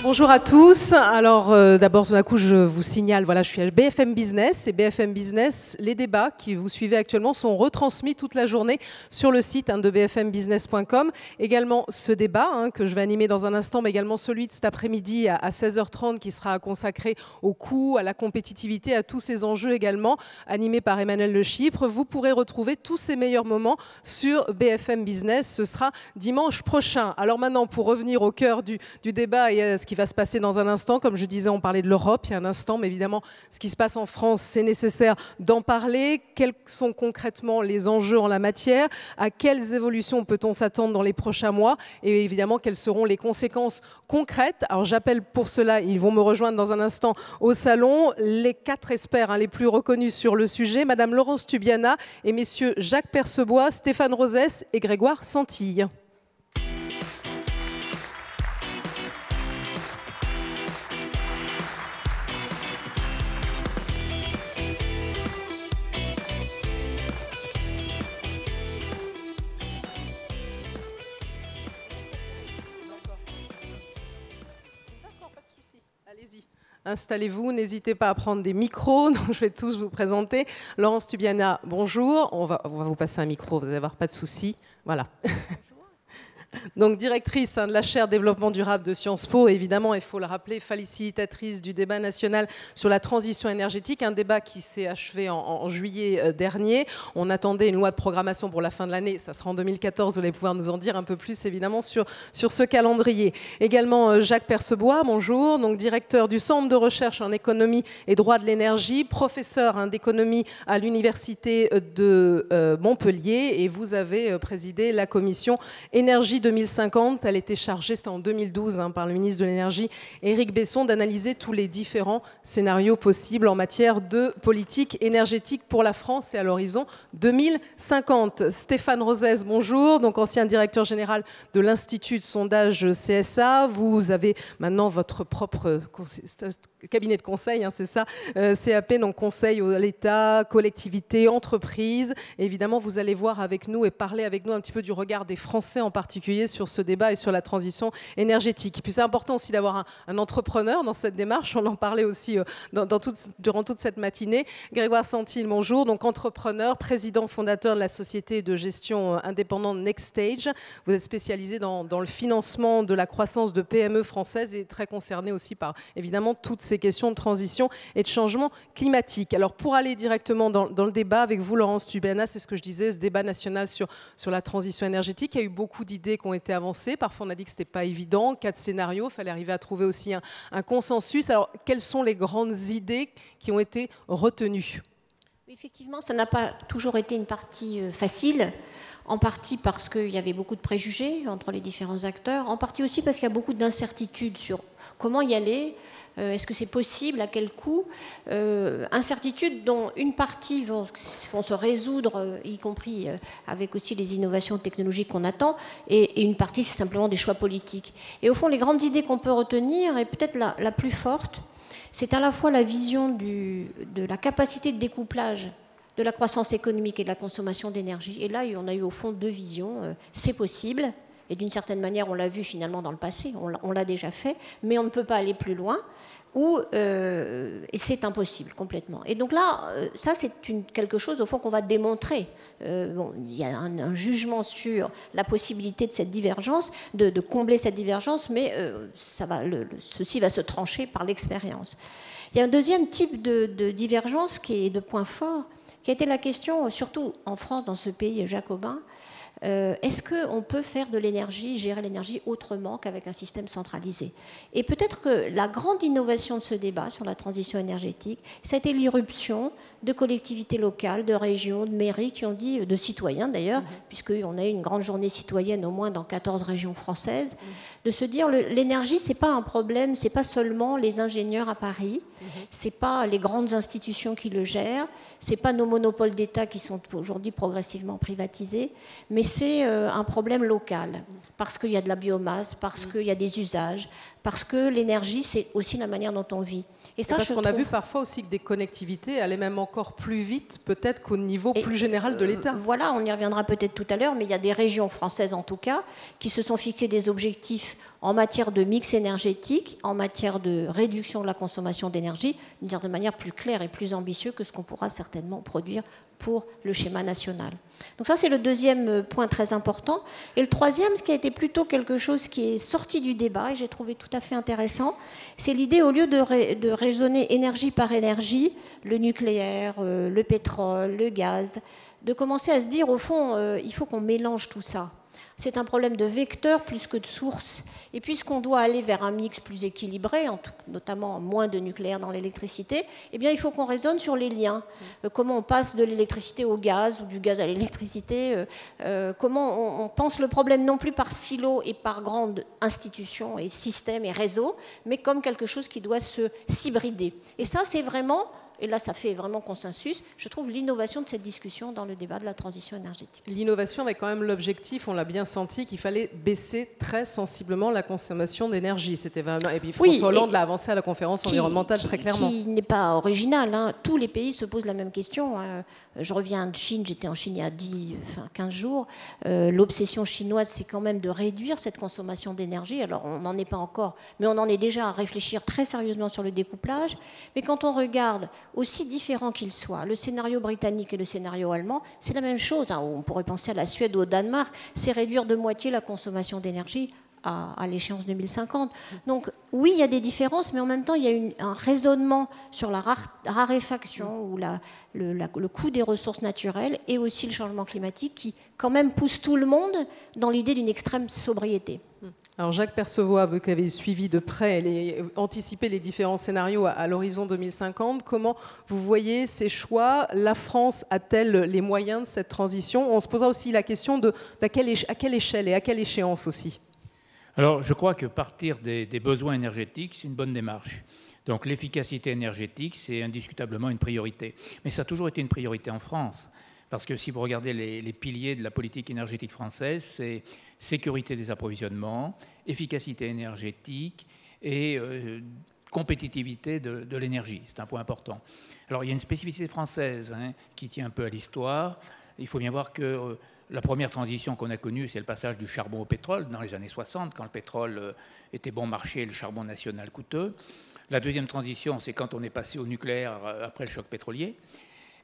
Bonjour à tous. Alors d'abord, tout d'un coup, je vous signale, voilà, je suis à BFM Business et BFM Business, les débats que vous suivez actuellement sont retransmis toute la journée sur le site de bfmbusiness.com. Également ce débat que je vais animer dans un instant, mais également celui de cet après-midi à 16h30 qui sera consacré au coût, à la compétitivité, à tous ces enjeux également, animé par Emmanuel Le Chypre. Vous pourrez retrouver tous ces meilleurs moments sur BFM Business. Ce sera dimanche prochain. Alors maintenant, pour revenir au cœur du débat et ce qui va se passer dans un instant, comme je disais, on parlait de l'Europe il y a un instant, mais évidemment, ce qui se passe en France, c'est nécessaire d'en parler. Quels sont concrètement les enjeux en la matière? À quelles évolutions peut-on s'attendre dans les prochains mois? Et évidemment, quelles seront les conséquences concrètes? Alors j'appelle pour cela, ils vont me rejoindre dans un instant au salon, les 4 experts les plus reconnus sur le sujet, Madame Laurence Tubiana et Messieurs Jacques Percebois, Stéphane Rosès et Grégoire Santille. Installez-vous, n'hésitez pas à prendre des micros, donc je vais tous vous présenter. Laurence Tubiana, bonjour, on va vous passer un micro, vous n'allez avoir pas de soucis. Voilà. Donc directrice de la chaire développement durable de Sciences Po, évidemment, il faut le rappeler, facilitatrice du débat national sur la transition énergétique, un débat qui s'est achevé en juillet dernier. On attendait une loi de programmation pour la fin de l'année, ça sera en 2014, vous allez pouvoir nous en dire un peu plus évidemment sur ce calendrier. Également Jacques Percebois, bonjour, donc directeur du Centre de recherche en économie et droit de l'énergie, professeur d'économie à l'Université de Montpellier, et vous avez présidé la commission énergie 2050, elle était chargée, c'était en 2012, par le ministre de l'Énergie, Éric Besson, d'analyser tous les différents scénarios possibles en matière de politique énergétique pour la France et à l'horizon 2050. Stéphane Rosès, bonjour, donc ancien directeur général de l'Institut de sondage CSA. Vous avez maintenant votre propre cabinet de conseil, c'est ça, CAP, donc conseil à l'État, collectivités, entreprises. Et évidemment, vous allez voir avec nous et parler avec nous un petit peu du regard des Français en particulier sur ce débat et sur la transition énergétique. Et puis c'est important aussi d'avoir un entrepreneur dans cette démarche, on en parlait aussi durant toute cette matinée. Grégoire Santille, bonjour, donc entrepreneur, président fondateur de la société de gestion indépendante Next Stage. Vous êtes spécialisé dans le financement de la croissance de PME françaises et très concerné aussi par évidemment toutes ces questions de transition et de changement climatique. Alors pour aller directement dans le débat avec vous, Laurence Tubiana, c'est ce que je disais, ce débat national sur la transition énergétique, il y a eu beaucoup d'idées qui ont été avancées. Parfois, on a dit que ce n'était pas évident. 4 scénarios, il fallait arriver à trouver aussi un consensus. Alors, quelles sont les grandes idées qui ont été retenues? Effectivement, ça n'a pas toujours été une partie facile, en partie parce qu'il y avait beaucoup de préjugés entre les différents acteurs, en partie aussi parce qu'il y a beaucoup d'incertitudes sur comment y aller. Est-ce que c'est possible? À quel coût? Incertitudes dont une partie vont se résoudre, y compris avec aussi les innovations technologiques qu'on attend, et une partie, c'est simplement des choix politiques. Et au fond, les grandes idées qu'on peut retenir, et peut-être la plus forte, c'est à la fois la vision de la capacité de découplage de la croissance économique et de la consommation d'énergie. Et là, on a eu au fond 2 visions. C'est possible. Et d'une certaine manière, on l'a vu finalement dans le passé, on l'a déjà fait, mais on ne peut pas aller plus loin, et c'est impossible complètement. Et donc là, ça c'est quelque chose au fond qu'on va démontrer. Il y a un jugement sur la possibilité de cette divergence, de combler cette divergence, mais ceci va se trancher par l'expérience. Il y a un deuxième type de divergence qui est de point fort, qui a été la question, surtout en France, dans ce pays jacobin, est-ce qu'on peut faire de l'énergie, gérer l'énergie autrement qu'avec un système centralisé? Et peut-être que la grande innovation de ce débat sur la transition énergétique, ça a été l'irruption de collectivités locales, de régions, de mairies qui ont dit, de citoyens d'ailleurs, puisqu'on a eu une grande journée citoyenne au moins dans 14 régions françaises, de se dire l'énergie, c'est pas un problème, c'est pas seulement les ingénieurs à Paris, c'est pas les grandes institutions qui le gèrent, c'est pas nos monopoles d'État qui sont aujourd'hui progressivement privatisés, mais c'est un problème local, parce qu'il y a de la biomasse, parce qu'il y a des usages, parce que l'énergie, c'est aussi la manière dont on vit. Et ça, parce qu'on a vu parfois aussi que des connectivités allaient même encore plus vite, peut-être qu'au niveau plus général de l'État. Voilà, on y reviendra peut-être tout à l'heure, mais il y a des régions françaises en tout cas qui se sont fixées des objectifs en matière de mix énergétique, en matière de réduction de la consommation d'énergie, d'une certaine manière plus clair et plus ambitieux que ce qu'on pourra certainement produire pour le schéma national. Donc ça, c'est le deuxième point très important. Et le troisième, ce qui a été plutôt quelque chose qui est sorti du débat, et j'ai trouvé tout à fait intéressant, c'est l'idée, au lieu de raisonner énergie par énergie, le nucléaire, le pétrole, le gaz, de commencer à se dire, au fond, il faut qu'on mélange tout ça. C'est un problème de vecteur plus que de source. Et puisqu'on doit aller vers un mix plus équilibré, notamment moins de nucléaire dans l'électricité, eh bien, il faut qu'on raisonne sur les liens. Comment on passe de l'électricité au gaz ou du gaz à l'électricité. Comment on pense le problème non plus par silo et par grandes institutions et systèmes et réseaux, mais comme quelque chose qui doit s'hybrider. Et ça, c'est vraiment... Et là, ça fait vraiment consensus, je trouve, l'innovation de cette discussion dans le débat de la transition énergétique. L'innovation avec quand même l'objectif, on l'a bien senti, qu'il fallait baisser très sensiblement la consommation d'énergie. C'était vraiment... Et puis François Hollande l'a avancé à la conférence environnementale très clairement. Qui n'est pas original. Hein. Tous les pays se posent la même question. Hein. Je reviens de Chine, j'étais en Chine il y a 15 jours. L'obsession chinoise, c'est quand même de réduire cette consommation d'énergie. Alors, on n'en est pas encore, mais on en est déjà à réfléchir très sérieusement sur le découplage. Mais quand on regarde, aussi différents qu'ils soient, le scénario britannique et le scénario allemand, c'est la même chose. Hein. On pourrait penser à la Suède ou au Danemark, c'est réduire de moitié la consommation d'énergie à l'échéance 2050. Donc oui, il y a des différences, mais en même temps, il y a un raisonnement sur la raréfaction ou le coût des ressources naturelles et aussi le changement climatique qui, quand même, pousse tout le monde dans l'idée d'une extrême sobriété. Alors Jacques Percevoix, vous qui avez suivi de près et anticipé les différents scénarios à l'horizon 2050, comment vous voyez ces choix? La France a-t-elle les moyens de cette transition? On se posera aussi la question à quelle échelle et à quelle échéance aussi. Alors je crois que partir des besoins énergétiques, c'est une bonne démarche. Donc l'efficacité énergétique, c'est indiscutablement une priorité. Mais ça a toujours été une priorité en France. Parce que si vous regardez les piliers de la politique énergétique française, c'est sécurité des approvisionnements, efficacité énergétique et compétitivité de l'énergie. C'est un point important. Alors il y a une spécificité française qui tient un peu à l'histoire. Il faut bien voir que la première transition qu'on a connue, c'est le passage du charbon au pétrole dans les années 60, quand le pétrole était bon marché et le charbon national coûteux. La deuxième transition, c'est quand on est passé au nucléaire après le choc pétrolier.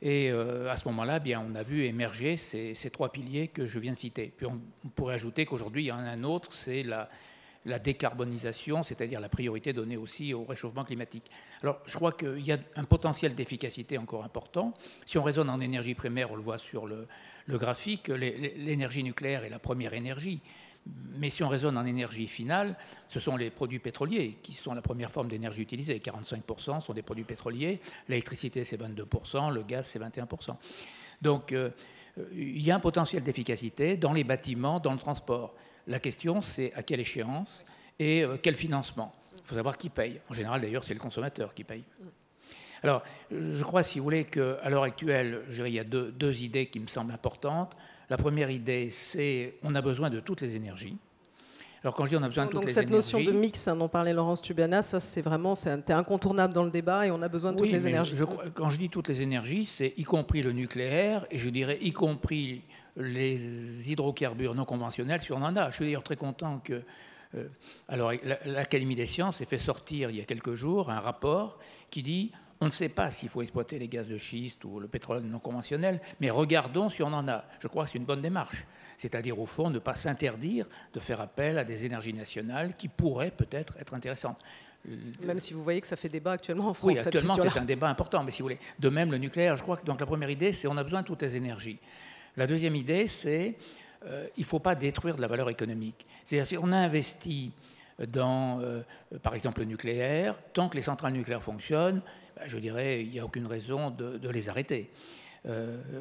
Et à ce moment-là, bien, on a vu émerger ces trois piliers que je viens de citer. Puis on pourrait ajouter qu'aujourd'hui, il y en a un autre, c'est la décarbonisation, c'est-à-dire la priorité donnée aussi au réchauffement climatique. Alors, je crois qu'il y a un potentiel d'efficacité encore important. Si on raisonne en énergie primaire, on le voit sur le graphique, l'énergie nucléaire est la première énergie. Mais si on raisonne en énergie finale, ce sont les produits pétroliers qui sont la première forme d'énergie utilisée. 45% sont des produits pétroliers, l'électricité c'est 22%, le gaz c'est 21%. Donc il y a un potentiel d'efficacité dans les bâtiments, dans le transport. La question c'est à quelle échéance et quel financement. Il faut savoir qui paye. En général d'ailleurs c'est le consommateur qui paye. Alors je crois, si vous voulez, qu'à l'heure actuelle, il y a deux idées qui me semblent importantes. La première idée, c'est qu'on a besoin de toutes les énergies. Alors quand je dis on a besoin de toutes les énergies... Donc cette notion de mix dont parlait Laurence Tubiana, ça c'est vraiment incontournable dans le débat et on a besoin de toutes les énergies. Quand je dis toutes les énergies, c'est y compris le nucléaire et je dirais y compris les hydrocarbures non conventionnels si on en a. Je suis d'ailleurs très content que alors, l'Académie des sciences ait fait sortir il y a quelques jours un rapport qui dit... On ne sait pas s'il faut exploiter les gaz de schiste ou le pétrole non conventionnel, mais regardons si on en a. Je crois que c'est une bonne démarche. C'est-à-dire, au fond, ne pas s'interdire de faire appel à des énergies nationales qui pourraient peut-être être intéressantes. Même si vous voyez que ça fait débat actuellement en France. Oui, actuellement, c'est un débat important. Mais si vous voulez, de même, le nucléaire, je crois que donc, la première idée, c'est on a besoin de toutes les énergies. La deuxième idée, c'est il ne faut pas détruire de la valeur économique. C'est-à-dire, si on a investi dans, par exemple, le nucléaire, tant que les centrales nucléaires fonctionnent, je dirais, il n'y a aucune raison de les arrêter.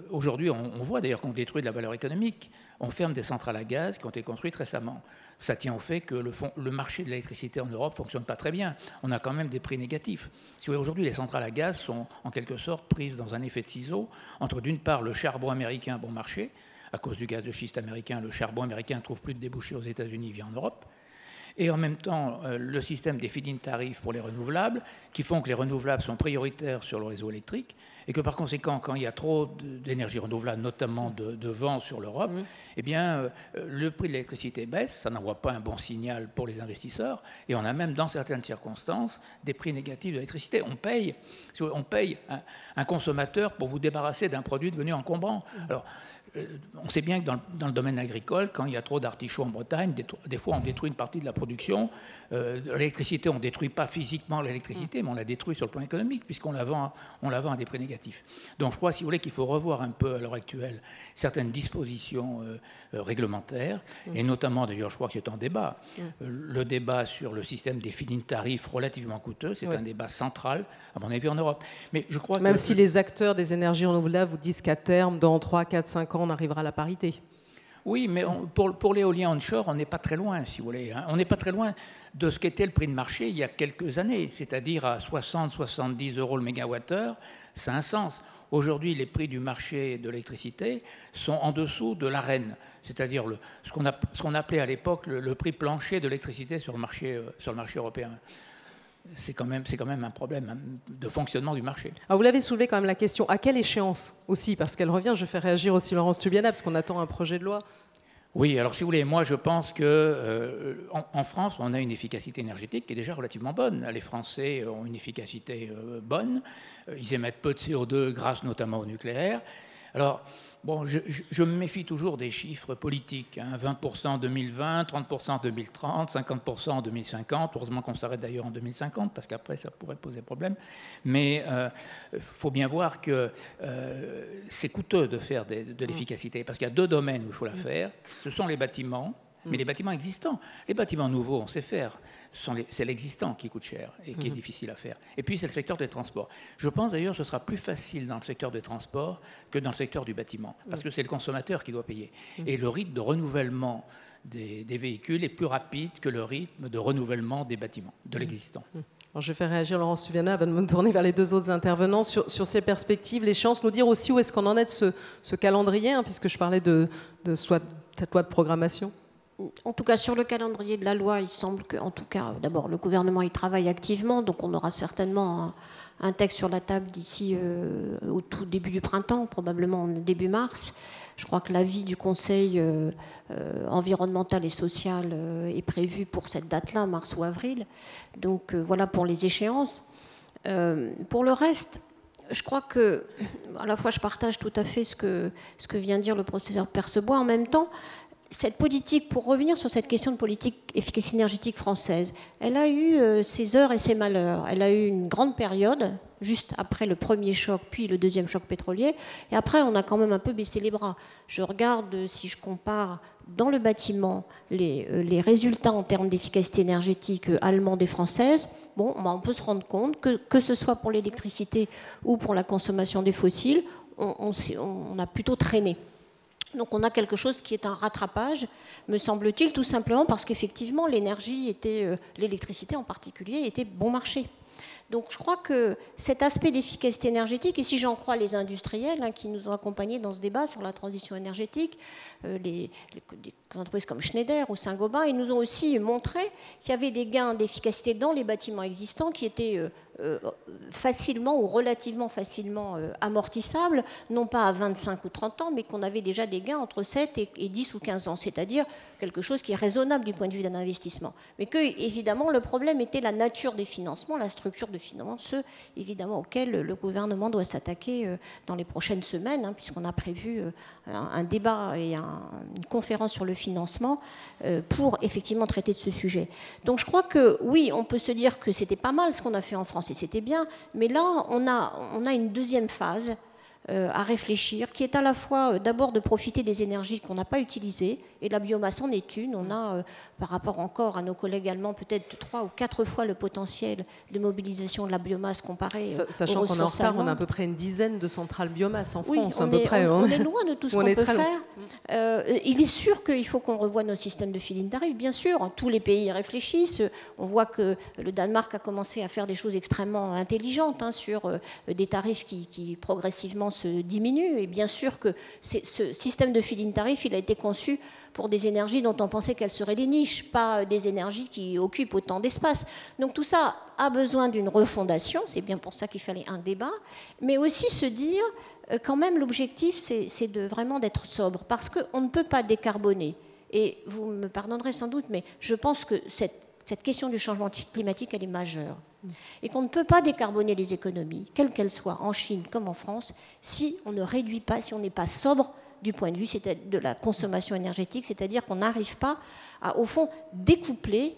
Aujourd'hui, on voit d'ailleurs qu'on détruit de la valeur économique. On ferme des centrales à gaz qui ont été construites récemment. Ça tient au fait que le marché de l'électricité en Europe ne fonctionne pas très bien. On a quand même des prix négatifs. Si vous voulez, aujourd'hui, les centrales à gaz sont en quelque sorte prises dans un effet de ciseau entre, d'une part, le charbon américain bon marché. À cause du gaz de schiste américain, le charbon américain ne trouve plus de débouchés aux États-Unis, vient en Europe. et en même temps le système des feed-in tarifs pour les renouvelables, qui font que les renouvelables sont prioritaires sur le réseau électrique, et que par conséquent, quand il y a trop d'énergie renouvelable, notamment de vent sur l'Europe, eh bien, le prix de l'électricité baisse, ça n'envoie pas un bon signal pour les investisseurs, et on a même, dans certaines circonstances, des prix négatifs de l'électricité. On paye un consommateur pour vous débarrasser d'un produit devenu encombrant. Alors, on sait bien que dans le domaine agricole, quand il y a trop d'artichauts en Bretagne, des fois on détruit une partie de la production. L'électricité, on ne détruit pas physiquement l'électricité, mais on la détruit sur le plan économique, puisqu'on la vend à des prix négatifs. Donc je crois, si vous voulez, qu'il faut revoir un peu à l'heure actuelle certaines dispositions réglementaires, et notamment, d'ailleurs, je crois que c'est en débat. Le débat sur le système des feed-in tarifs relativement coûteux, c'est un débat central, à mon avis, en Europe. Mais je crois Même si les acteurs des énergies renouvelables vous disent qu'à terme, dans 3, 4, 5 ans, on arrivera à la parité. Oui, mais pour l'éolien onshore, on n'est pas très loin, si vous voulez. On n'est pas très loin de ce qu'était le prix de marché il y a quelques années, c'est-à-dire à 60-70 euros le mégawattheure, ça a un sens. Aujourd'hui, les prix du marché de l'électricité sont en dessous de l'AREN, c'est-à-dire ce qu'on appelait à l'époque le prix plancher de l'électricité sur le marché européen. C'est quand même un problème de fonctionnement du marché. Alors vous l'avez soulevé quand même la question, à quelle échéance aussi? Parce qu'elle revient, je fais réagir aussi Laurence Tubiana, parce qu'on attend un projet de loi. Oui, alors si vous voulez, moi je pense qu'en France, on a une efficacité énergétique qui est déjà relativement bonne. Les Français ont une efficacité bonne, ils émettent peu de CO2 grâce notamment au nucléaire. Alors, bon, je me méfie toujours des chiffres politiques, 20% en 2020, 30% en 2030, 50% en 2050. Heureusement qu'on s'arrête d'ailleurs en 2050, parce qu'après, ça pourrait poser problème. Mais il faut bien voir que c'est coûteux de faire de l'efficacité, parce qu'il y a deux domaines où il faut la faire. Ce sont les bâtiments, mais les bâtiments existants. Les bâtiments nouveaux, on sait faire. C'est l'existant qui coûte cher et qui est difficile à faire. Et puis, c'est le secteur des transports. Je pense d'ailleurs que ce sera plus facile dans le secteur des transports que dans le secteur du bâtiment, parce que c'est le consommateur qui doit payer. Et le rythme de renouvellement des véhicules est plus rapide que le rythme de renouvellement des bâtiments, de l'existant. Alors je vais faire réagir Laurence Tubiana avant de me tourner vers les deux autres intervenants sur ces perspectives, les chances, nous dire aussi où est-ce qu'on en est de ce calendrier, puisque je parlais de cette loi de programmation. En tout cas, sur le calendrier de la loi, il semble que, en tout cas, d'abord, le gouvernement y travaille activement, donc on aura certainement un texte sur la table d'ici au tout début du printemps, probablement début mars. Je crois que l'avis du Conseil environnemental et social est prévu pour cette date-là, mars ou avril. Donc voilà pour les échéances. Pour le reste, je crois que, à la fois, je partage tout à fait ce que vient de dire le professeur Percebois. En même temps, cette politique, pour revenir sur cette question de politique efficacité énergétique française, elle a eu ses heures et ses malheurs. Elle a eu une grande période, juste après le premier choc, puis le deuxième choc pétrolier. Et après, on a quand même un peu baissé les bras. Je regarde, si je compare dans le bâtiment, les résultats en termes d'efficacité énergétique allemande et française. Bon, on peut se rendre compte que ce soit pour l'électricité ou pour la consommation des fossiles, on a plutôt traîné. Donc on a quelque chose qui est un rattrapage, me semble-t-il, tout simplement parce qu'effectivement l'électricité en particulier était bon marché. Donc je crois que cet aspect d'efficacité énergétique, et si j'en crois les industriels qui nous ont accompagnés dans ce débat sur la transition énergétique, des entreprises comme Schneider ou Saint-Gobain, ils nous ont aussi montré qu'il y avait des gains d'efficacité dans les bâtiments existants qui étaient facilement ou relativement facilement amortissables, non pas à 25 ou 30 ans, mais qu'on avait déjà des gains entre 7 et 10 ou 15 ans, c'est-à-dire quelque chose qui est raisonnable du point de vue d'un investissement. Mais que, évidemment, le problème était la nature des financements, la structure de financement, ceux, évidemment, auxquels le gouvernement doit s'attaquer dans les prochaines semaines, puisqu'on a prévu un débat et une conférence sur le financement pour, effectivement, traiter de ce sujet. Donc, je crois que, oui, on peut se dire que c'était pas mal ce qu'on a fait en France, et c'était bien, mais là, on a une deuxième phase à réfléchir, qui est à la fois d'abord de profiter des énergies qu'on n'a pas utilisées, et la biomasse en est une. On a, par rapport encore à nos collègues allemands, peut-être 3 ou 4 fois le potentiel de mobilisation de la biomasse comparé sachant aux qu'on est en retard, allemandes. on a à peu près une dizaine de centrales biomasse en Oui, France, on à peu près. On est loin de tout ce qu'on peut faire. Il est sûr qu'il faut qu'on revoie nos systèmes de feed-in tarifs, bien sûr. Tous les pays y réfléchissent. On voit que le Danemark a commencé à faire des choses extrêmement intelligentes sur des tarifs qui progressivement performance diminue. Et bien sûr que ce système de feed-in tarif, il a été conçu pour des énergies dont on pensait qu'elles seraient des niches, pas des énergies qui occupent autant d'espace. Donc tout ça a besoin d'une refondation, c'est bien pour ça qu'il fallait un débat, mais aussi se dire, quand même, l'objectif, c'est vraiment d'être sobre, parce qu'on ne peut pas décarboner. Et vous me pardonnerez sans doute, mais je pense que cette question du changement climatique, elle est majeure. Et qu'on ne peut pas décarboner les économies, quelles qu'elles soient, en Chine comme en France, si on ne réduit pas, si on n'est pas sobre du point de vue de la consommation énergétique, c'est-à-dire qu'on n'arrive pas à, au fond, découpler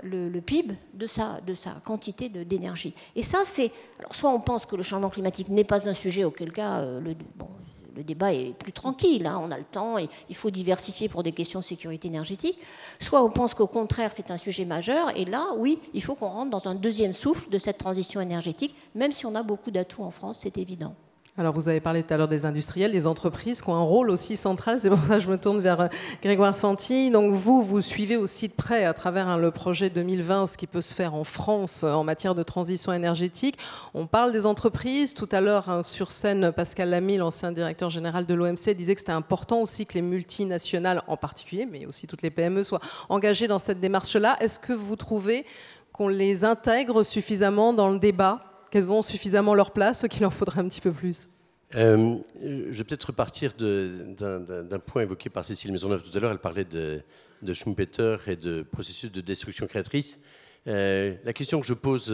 le PIB de sa quantité d'énergie. Et ça, c'est... Alors, soit on pense que le changement climatique n'est pas un sujet, auquel cas, le débat est plus tranquille, on a le temps, et il faut diversifier pour des questions de sécurité énergétique, soit on pense qu'au contraire, c'est un sujet majeur, et là, oui, il faut qu'on rentre dans un deuxième souffle de cette transition énergétique, même si on a beaucoup d'atouts en France, c'est évident. Alors, vous avez parlé tout à l'heure des industriels, des entreprises qui ont un rôle aussi central. C'est pour ça que je me tourne vers Grégoire Santi. Donc, vous suivez aussi de près, à travers le projet 2020, ce qui peut se faire en France en matière de transition énergétique. On parle des entreprises. Tout à l'heure, sur scène, Pascal Lamy, l'ancien directeur général de l'OMC, disait que c'était important aussi que les multinationales, en particulier, mais aussi toutes les PME, soient engagées dans cette démarche-là. Est-ce que vous trouvez qu'on les intègre suffisamment dans le débat ? Qu'elles ont suffisamment leur place ou qu'il en faudrait un petit peu plus? Je vais peut-être repartir d'un point évoqué par Cécile Maisonneuve tout à l'heure. Elle parlait de Schumpeter et de processus de destruction créatrice. La question que je pose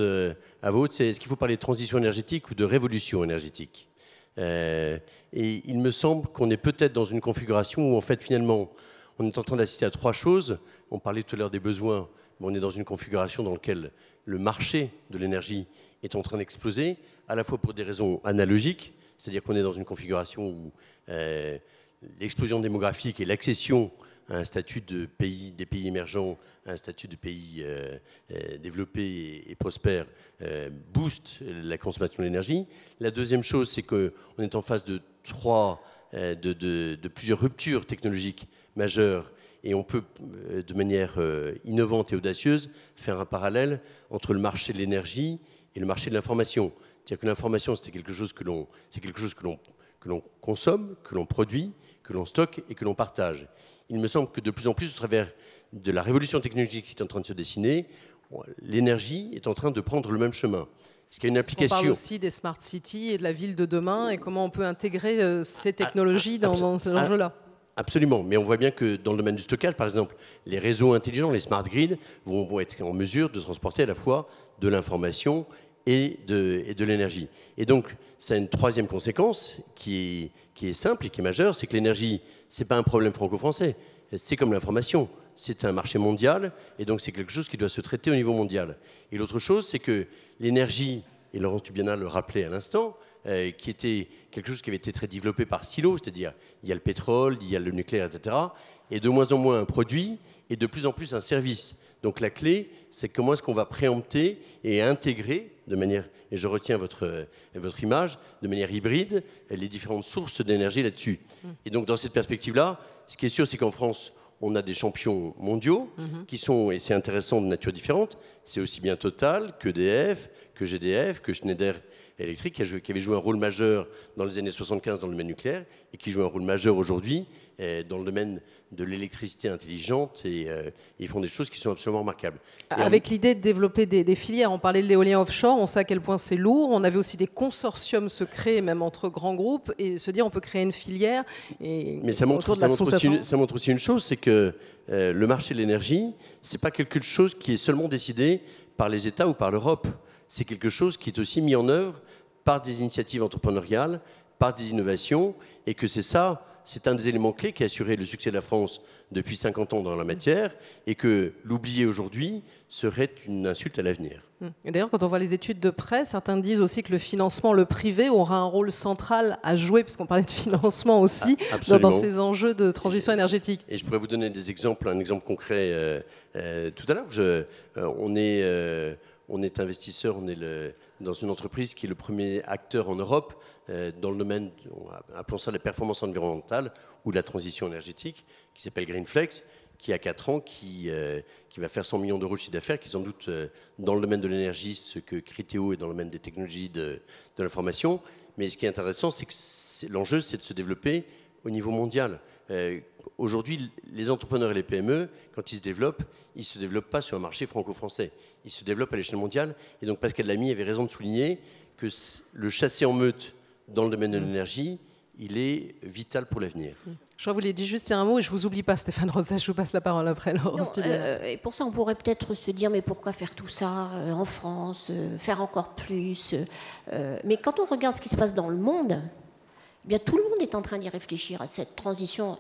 à vous, c'est est-ce qu'il faut parler de transition énergétique ou de révolution énergétique? Et il me semble qu'on est peut-être dans une configuration où, en fait, finalement, on est en train d'assister à trois choses. On parlait tout à l'heure des besoins, mais on est dans une configuration dans laquelle le marché de l'énergie est en train d'exploser, à la fois pour des raisons analogiques, c'est-à-dire qu'on est dans une configuration où l'explosion démographique et l'accession à un statut des pays émergents, à un statut de pays développés et prospères, booste la consommation de l'énergie. La deuxième chose, c'est qu'on est en face de plusieurs ruptures technologiques majeures, et on peut, de manière innovante et audacieuse, faire un parallèle entre le marché de l'énergie et le marché de l'information. C'est-à-dire que l'information, c'est quelque chose que l'on consomme, que l'on produit, que l'on stocke et que l'on partage. Il me semble que de plus en plus, au travers de la révolution technologique qui est en train de se dessiner, l'énergie est en train de prendre le même chemin. Parce qu'il y a une application... On parle aussi des smart cities et de la ville de demain et comment on peut intégrer ces technologies dans ces enjeux-là. Absolument, mais on voit bien que dans le domaine du stockage, par exemple, les réseaux intelligents, les smart grids, vont être en mesure de transporter à la fois de l'information et de l'énergie. Et donc, ça a une troisième conséquence qui est simple et qui est majeure, c'est que l'énergie, ce n'est pas un problème franco-français, c'est comme l'information, c'est un marché mondial, et donc c'est quelque chose qui doit se traiter au niveau mondial. Et l'autre chose, c'est que l'énergie, et Laurent Tubiana le rappelait à l'instant, qui était quelque chose qui avait été très développé par silo, c'est-à-dire il y a le pétrole, il y a le nucléaire, etc., et de moins en moins un produit, et de plus en plus un service. Donc la clé, c'est comment est-ce qu'on va préempter et intégrer de manière, et je retiens votre image, de manière hybride, les différentes sources d'énergie là-dessus. Et donc dans cette perspective-là, ce qui est sûr, c'est qu'en France, on a des champions mondiaux qui sont, et c'est intéressant, de nature différente. C'est aussi bien Total qu'EDF, que GDF, que Schneider Electric, qui avait joué un rôle majeur dans les années 75 dans le domaine nucléaire et qui joue un rôle majeur aujourd'hui dans le domaine de l'électricité intelligente, et ils font des choses qui sont absolument remarquables. Avec l'idée de développer des filières, on parlait de l'éolien offshore, on sait à quel point c'est lourd, on avait aussi des consortiums se créer, même entre grands groupes, et se dire on peut créer une filière. Mais ça montre aussi une chose, c'est que le marché de l'énergie, c'est pas quelque chose qui est seulement décidé par les États ou par l'Europe. C'est quelque chose qui est aussi mis en œuvre par des initiatives entrepreneuriales, par des innovations, et que c'est un des éléments clés qui a assuré le succès de la France depuis 50 ans dans la matière, et que l'oublier aujourd'hui serait une insulte à l'avenir. Et d'ailleurs, quand on voit les études de près, certains disent aussi que le financement, le privé, aura un rôle central à jouer, puisqu'on parlait de financement aussi, dans ces enjeux de transition énergétique. Et je pourrais vous donner des exemples, un exemple concret tout à l'heure. On est investisseur, on est dans une entreprise qui est le premier acteur en Europe dans le domaine, appelons ça la performance environnementale ou de la transition énergétique, qui s'appelle Greenflex, qui a 4 ans, qui va faire 100 millions d'euros de chiffre d'affaires, qui est sans doute dans le domaine de l'énergie ce que Criteo est dans le domaine des technologies de l'information, Mais ce qui est intéressant, c'est que l'enjeu, c'est de se développer au niveau mondial. Aujourd'hui, les entrepreneurs et les PME, quand ils ne se développent pas sur un marché franco-français. Ils se développent à l'échelle mondiale. Et donc Pascal Lamy avait raison de souligner que le chasser en meute dans le domaine de l'énergie, il est vital pour l'avenir. Je crois que vous voulez dire juste un mot, et je ne vous oublie pas, Stéphane Rosset, je vous passe la parole après, Laurence Tubiana. Et pour ça, on pourrait peut-être se dire, mais pourquoi faire tout ça en France, faire encore plus mais quand on regarde ce qui se passe dans le monde, eh bien, tout le monde est en train d'y réfléchir à cette transition.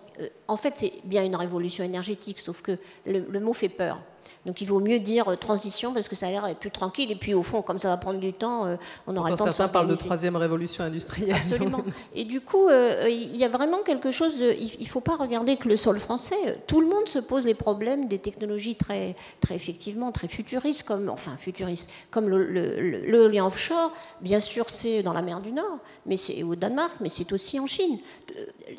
En fait, c'est bien une révolution énergétique, sauf que le mot fait peur. Donc il vaut mieux dire transition parce que ça a l'air plus tranquille. Et puis au fond, comme ça va prendre du temps, on aura le temps de s'organiser. Certains parlent de troisième révolution industrielle. Absolument. Et du coup, il y a vraiment quelque chose de... Il ne faut pas regarder que le sol français. Tout le monde se pose les problèmes des technologies très effectivement, très futuristes, comme l'éolien offshore. Bien sûr, c'est dans la mer du Nord, mais c'est au Danemark, mais c'est aussi en Chine.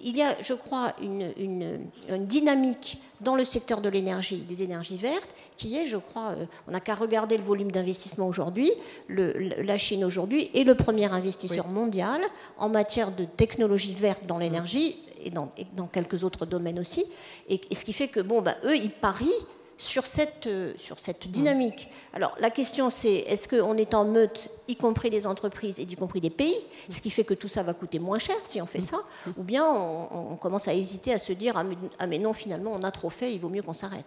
Il y a, je crois, une dynamique dans le secteur de l'énergie, des énergies vertes, qui est, je crois, on n'a qu'à regarder le volume d'investissement aujourd'hui. La Chine aujourd'hui est le premier investisseur mondial en matière de technologie verte dans l'énergie et dans quelques autres domaines aussi. Et ce qui fait que, eux, ils parient sur cette dynamique. Alors, la question, c'est est-ce qu'on est en meute, y compris les entreprises et y compris des pays, ce qui fait que tout ça va coûter moins cher si on fait ça, ou bien on commence à hésiter à se dire ah mais non, finalement, on a trop fait, il vaut mieux qu'on s'arrête.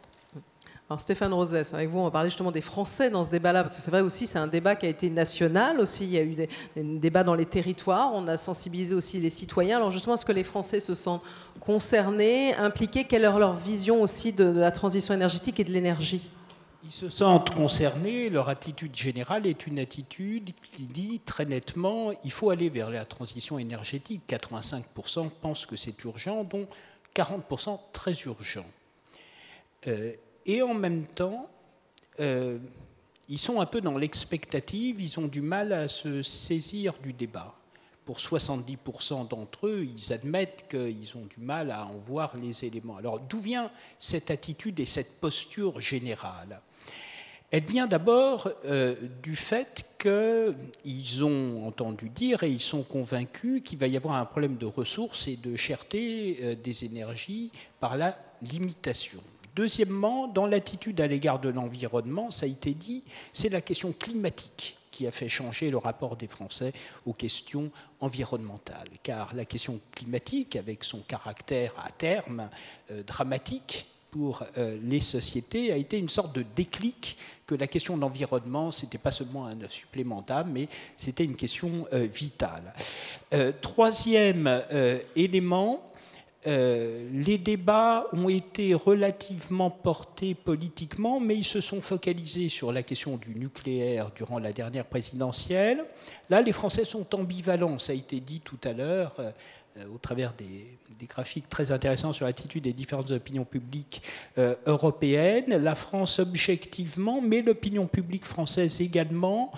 Alors Stéphane Rosset, avec vous, on va parler justement des Français dans ce débat-là, parce que c'est vrai aussi, c'est un débat qui a été national aussi, il y a eu des débats dans les territoires, on a sensibilisé aussi les citoyens. Alors justement, est-ce que les Français se sentent concernés, impliqués? Quelle est leur vision aussi de la transition énergétique et de l'énergie? Ils se sentent concernés, leur attitude générale est une attitude qui dit très nettement il faut aller vers la transition énergétique. 85% pensent que c'est urgent, dont 40% très urgent. Et en même temps, ils sont un peu dans l'expectative, ils ont du mal à se saisir du débat. Pour 70% d'entre eux, ils admettent qu'ils ont du mal à en voir les éléments. Alors d'où vient cette attitude et cette posture générale? Elle vient d'abord du fait qu'ils ont entendu dire et ils sont convaincus qu'il va y avoir un problème de ressources et de cherté des énergies par la limitation. Deuxièmement, dans l'attitude à l'égard de l'environnement, ça a été dit, c'est la question climatique qui a fait changer le rapport des Français aux questions environnementales. Car la question climatique, avec son caractère à terme dramatique pour les sociétés, a été une sorte de déclic que la question de l'environnement, ce n'était pas seulement un supplément d'âme, mais c'était une question vitale. Troisième élément, les débats ont été relativement portés politiquement, mais ils se sont focalisés sur la question du nucléaire durant la dernière présidentielle. Là, les Français sont ambivalents, ça a été dit tout à l'heure, au travers des graphiques très intéressants sur l'attitude des différentes opinions publiques européennes. La France objectivement, mais l'opinion publique française également,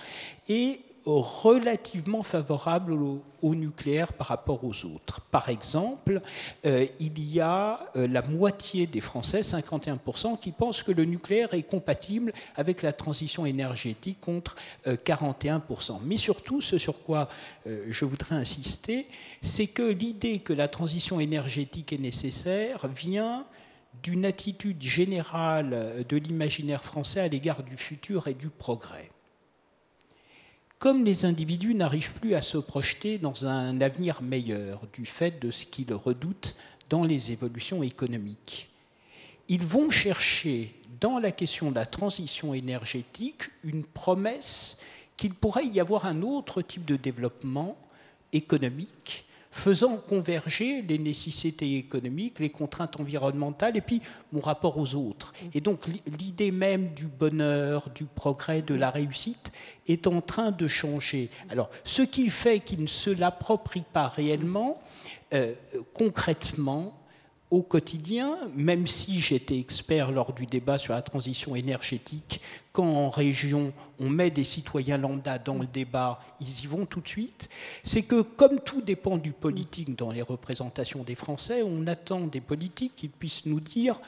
est relativement favorable au nucléaire par rapport aux autres. Par exemple, il y a la moitié des Français, 51%, qui pensent que le nucléaire est compatible avec la transition énergétique contre 41%. Mais surtout, ce sur quoi je voudrais insister, c'est que l'idée que la transition énergétique est nécessaire vient d'une attitude générale de l'imaginaire français à l'égard du futur et du progrès. Comme les individus n'arrivent plus à se projeter dans un avenir meilleur du fait de ce qu'ils redoutent dans les évolutions économiques, ils vont chercher dans la question de la transition énergétique une promesse qu'il pourrait y avoir un autre type de développement économique faisant converger les nécessités économiques, les contraintes environnementales et puis mon rapport aux autres. Et donc l'idée même du bonheur, du progrès, de la réussite est en train de changer. Alors ce qui fait qu'il ne se l'approprie pas réellement, concrètement, au quotidien, même si j'étais expert lors du débat sur la transition énergétique, quand en région on met des citoyens lambda dans le débat, ils y vont tout de suite, c'est que comme tout dépend du politique dans les représentations des Français, on attend des politiques qui puissent nous dire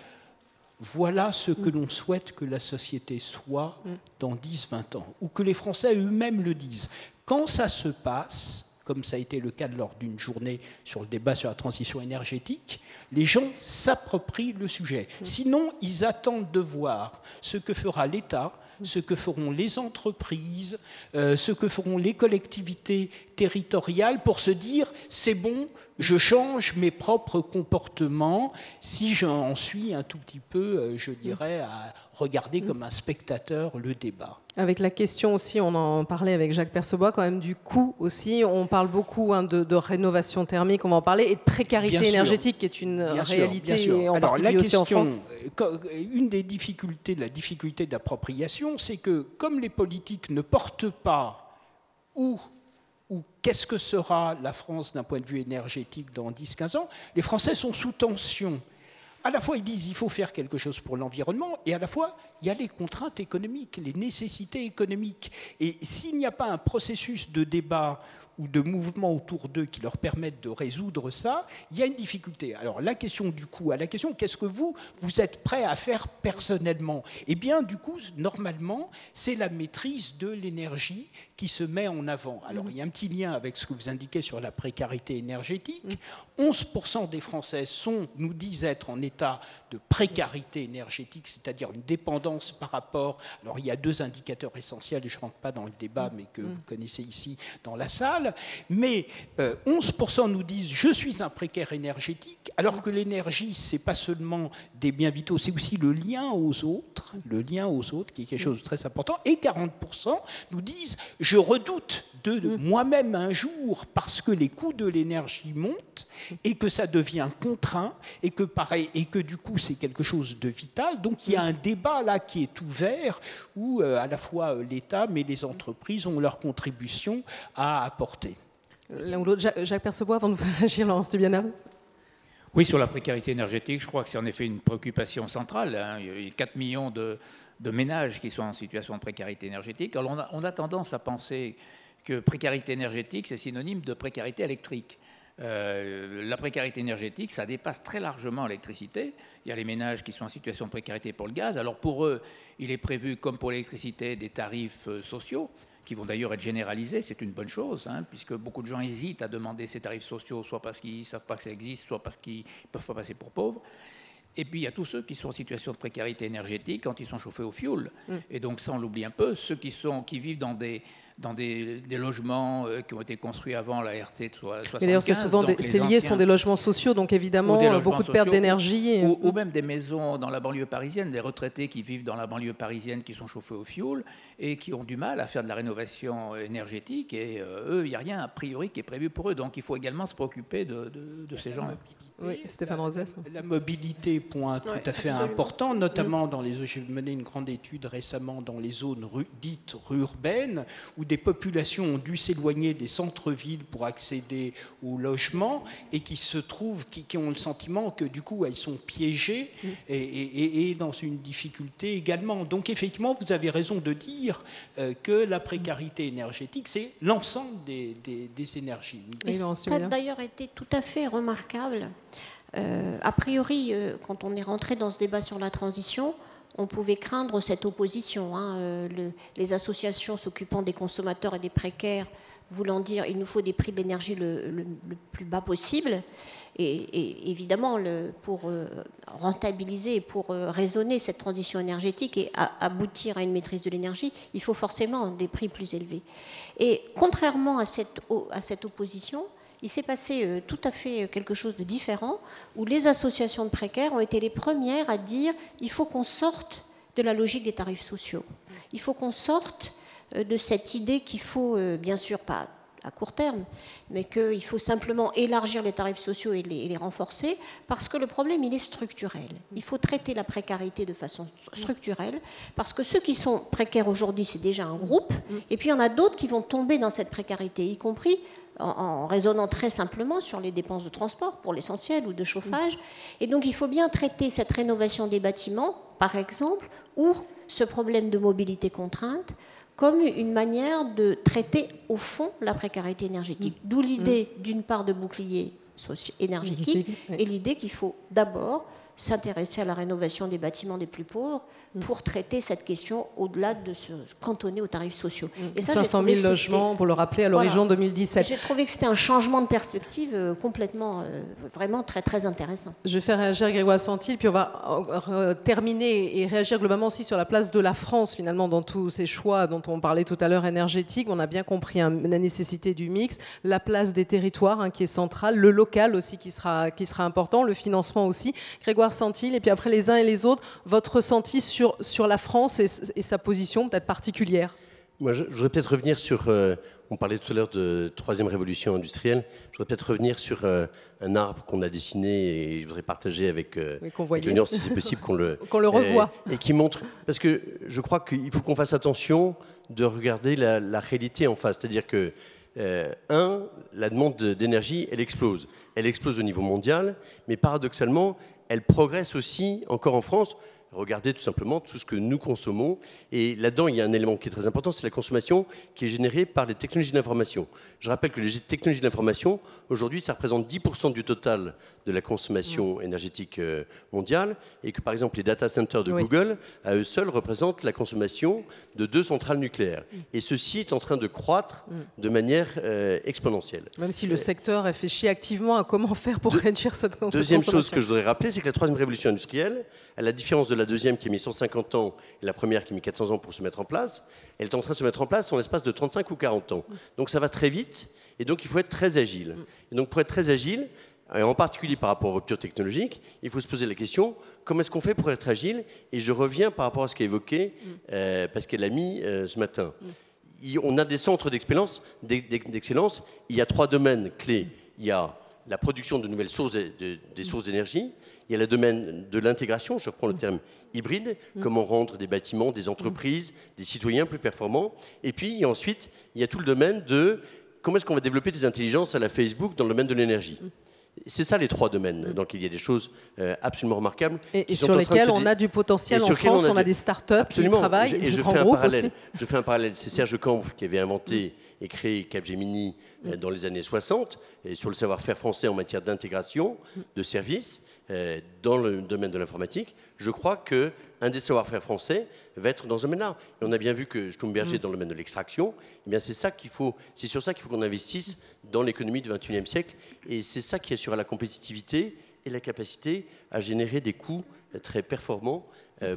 voilà ce que l'on souhaite que la société soit dans 10-20 ans, ou que les Français eux-mêmes le disent. Quand ça se passe, comme ça a été le cas lors d'une journée sur le débat sur la transition énergétique, les gens s'approprient le sujet. Sinon, ils attendent de voir ce que fera l'État, ce que feront les entreprises, ce que feront les collectivités territoriales pour se dire « c'est bon, je change mes propres comportements » si j'en suis un tout petit peu, je dirais, à regarder comme un spectateur le débat. Avec la question aussi, on en parlait avec Jacques Percebois, quand même du coût aussi. On parle beaucoup de rénovation thermique, on va en parler, et de précarité énergétique, qui est une réalité, en particulier aussi en France. Une des difficultés, la difficulté d'appropriation, c'est que comme les politiques ne portent pas ou qu'est-ce que sera la France d'un point de vue énergétique dans 10-15 ans, les Français sont sous tension. À la fois, ils disent qu'il faut faire quelque chose pour l'environnement, et à la fois, il y a les contraintes économiques, les nécessités économiques. Et s'il n'y a pas un processus de débat ou de mouvement autour d'eux qui leur permettent de résoudre ça, il y a une difficulté. Alors la question du coup, à la question qu'est-ce que vous êtes prêt à faire personnellement? Eh bien du coup, normalement, c'est la maîtrise de l'énergie qui se met en avant. Alors il y a un petit lien avec ce que vous indiquez sur la précarité énergétique. 11% des Français nous disent être en état de précarité énergétique, c'est-à-dire une dépendance par rapport... Alors il y a 2 indicateurs essentiels, je ne rentre pas dans le débat, mais que vous connaissez ici dans la salle, mais 11% nous disent « je suis un précaire énergétique », alors que l'énergie, ce n'est pas seulement des biens vitaux, c'est aussi le lien aux autres, qui est quelque chose de très important, et 40% nous disent « je redoute de moi-même un jour parce que les coûts de l'énergie montent et que ça devient contraint et que du coup c'est quelque chose de vital. Donc il y a un débat là qui est ouvert où à la fois l'État mais les entreprises ont leur contribution à apporter. L'un ou l'autre. Jacques Percebois, avant de vous réagir, Laurence Tubiana. Oui, sur la précarité énergétique, je crois que c'est en effet une préoccupation centrale. Hein. Il y a 4 millions de ménages qui sont en situation de précarité énergétique. Alors on a tendance à penser que précarité énergétique, c'est synonyme de précarité électrique. La précarité énergétique, ça dépasse très largement l'électricité. Il y a les ménages qui sont en situation de précarité pour le gaz. Alors pour eux, il est prévu, comme pour l'électricité, des tarifs sociaux, qui vont d'ailleurs être généralisés. C'est une bonne chose, hein, puisque beaucoup de gens hésitent à demander ces tarifs sociaux, soit parce qu'ils ne savent pas que ça existe, soit parce qu'ils ne peuvent pas passer pour pauvres. Et puis il y a tous ceux qui sont en situation de précarité énergétique quand ils sont chauffés au fioul. Et donc ça, on l'oublie un peu. Ceux qui vivent dans des logements qui ont été construits avant la RT 75. Et d'ailleurs, c'est souvent ces liés sont des logements sociaux, donc évidemment beaucoup de pertes d'énergie. Ou même des maisons dans la banlieue parisienne, des retraités qui vivent dans la banlieue parisienne qui sont chauffés au fioul et qui ont du mal à faire de la rénovation énergétique. Et eux, il n'y a rien a priori qui est prévu pour eux. Donc il faut également se préoccuper de ces gens-là. Oui, Stéphane Rosès. La mobilité, point tout à fait important, notamment j'ai mené une grande étude récemment dans les zones dites urbaines, où des populations ont dû s'éloigner des centres-villes pour accéder au logement et qui se trouvent, qui ont le sentiment que du coup elles sont piégées et dans une difficulté également. Donc effectivement, vous avez raison de dire que la précarité énergétique, c'est l'ensemble des énergies. Et ça a d'ailleurs été tout à fait remarquable. A priori, quand on est rentré dans ce débat sur la transition, on pouvait craindre cette opposition. Les associations s'occupant des consommateurs et des précaires voulant dire il nous faut des prix de l'énergie le plus bas possible. Et évidemment, pour rentabiliser, pour raisonner cette transition énergétique et aboutir à une maîtrise de l'énergie, il faut forcément des prix plus élevés. Et contrairement à cette opposition, il s'est passé tout à fait quelque chose de différent, où les associations de précaires ont été les premières à dire il faut qu'on sorte de la logique des tarifs sociaux. Il faut qu'on sorte de cette idée qu'il faut, bien sûr pas à court terme, mais qu'il faut simplement élargir les tarifs sociaux et les renforcer, parce que le problème, il est structurel. Il faut traiter la précarité de façon structurelle, parce que ceux qui sont précaires aujourd'hui, c'est déjà un groupe, et puis il y en a d'autres qui vont tomber dans cette précarité, y compris en raisonnant très simplement sur les dépenses de transport, pour l'essentiel, ou de chauffage. Et donc, il faut bien traiter cette rénovation des bâtiments, par exemple, ou ce problème de mobilité contrainte, comme une manière de traiter, au fond, la précarité énergétique. D'où l'idée, d'une part, de bouclier énergétique, et l'idée qu'il faut d'abord s'intéresser à la rénovation des bâtiments des plus pauvres pour traiter cette question au-delà de se cantonner aux tarifs sociaux. Et ça, 500 000 logements, pour le rappeler, à l'horizon 2017. J'ai trouvé que c'était un changement de perspective complètement, vraiment très, très intéressant. Je vais faire réagir Grégoire Santil, puis on va terminer et réagir globalement aussi sur la place de la France, finalement, dans tous ces choix dont on parlait tout à l'heure énergétiques. On a bien compris la nécessité du mix, la place des territoires qui est centrale, le local aussi qui sera important, le financement aussi. Grégoire Santil, et puis après les uns et les autres, votre ressenti sur la France et sa position peut-être particulière. Moi, je voudrais peut-être revenir sur... on parlait tout à l'heure de troisième révolution industrielle. Je voudrais peut-être revenir sur un arbre qu'on a dessiné et je voudrais partager avec l'Union, si c'est possible, qu'on le revoie. Et qui montre... Parce que je crois qu'il faut qu'on fasse attention de regarder la réalité en face. C'est-à-dire que, la demande d'énergie, elle explose. Elle explose au niveau mondial, mais paradoxalement, elle progresse aussi encore en France. Regardez tout simplement tout ce que nous consommons. Et là-dedans, il y a un élément qui est très important, c'est la consommation qui est générée par les technologies d'information. Je rappelle que les technologies d'information, aujourd'hui, ça représente 10% du total de la consommation énergétique mondiale. Et que, par exemple, les data centers de Google, à eux seuls, représentent la consommation de 2 centrales nucléaires. Et ceci est en train de croître de manière exponentielle. Même si le secteur réfléchit activement à comment faire pour réduire cette consommation. Deuxième chose que je voudrais rappeler, c'est que la troisième révolution industrielle, à la différence de la deuxième qui a mis 150 ans et la première qui a mis 400 ans pour se mettre en place, elle est en train de se mettre en place en l'espace de 35 ou 40 ans. Donc ça va très vite et donc il faut être très agile. Et donc pour être très agile, et en particulier par rapport aux ruptures technologiques, il faut se poser la question, comment est-ce qu'on fait pour être agile? Et je reviens par rapport à ce qu'a évoqué Pascal Lamy ce matin. On a des centres d'excellence. Il y a 3 domaines clés. Il y a la production de nouvelles sources, des sources d'énergie. Il y a le domaine de l'intégration, je reprends le terme hybride, comment rendre des bâtiments, des entreprises, des citoyens plus performants. Et puis ensuite, il y a tout le domaine de comment est-ce qu'on va développer des intelligences à la Facebook dans le domaine de l'énergie. C'est ça les 3 domaines. Donc il y a des choses absolument remarquables. Et sur lesquelles on a du potentiel en France, on a des start-up qui travaillent, et je fais un parallèle. Je fais un parallèle. C'est Serge Kampf qui avait inventé et créé Capgemini dans les années 60, et sur le savoir-faire français en matière d'intégration de services dans le domaine de l'informatique. Je crois qu'un des savoir-faire français va être dans ce domaine-là. Et on a bien vu que Schlumberger dans le domaine de l'extraction, eh bien c'est sur ça qu'il faut qu'on investisse dans l'économie du XXIe siècle. Et c'est ça qui assurera la compétitivité et la capacité à générer des coûts très performants